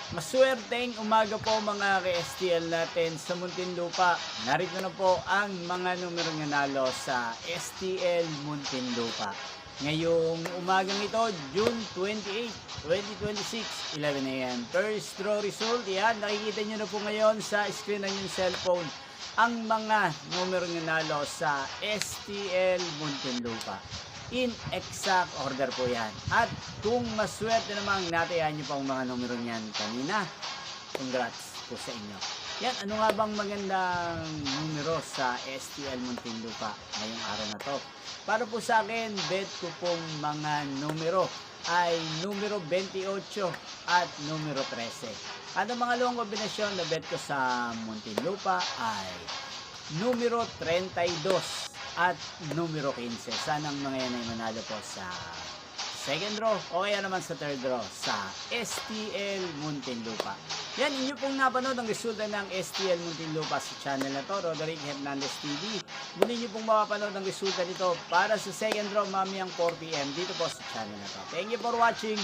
Maswerteng umaga po mga ka-STL natin sa Muntinlupa. Narito na po ang mga numerong nanalo sa STL Muntinlupa. Ngayong umagang ito, June 28, 2026, 11 a.m. First draw result, yan, nakikita nyo na po ngayon sa screen ng inyong cellphone ang mga numerong nanalo sa STL Muntinlupa. In exact order po yan. At kung maswerte namang natayan nyo pa ang mga numero niyan kanina, congrats po sa inyo. Yan, ano nga bang magandang numero sa STL Muntinlupa ngayong araw na to? Para po sa akin, bet ko pong mga numero ay numero 28 at numero 13. At ang mga luwang kombinasyon na bet ko sa Muntinlupa ay numero 32 at numero 15. Sana ang mga yan ay manalo po sa second draw o kaya naman sa third draw sa STL Muntinlupa. Yan, inyo pong napanood ang resulta ng STL Muntinlupa sa channel na to, Roderick Hernandez TV. Muli nyo pong mapapanood ang resulta nito para sa second draw mamayang 4 PM dito po sa channel na to. Thank you for watching.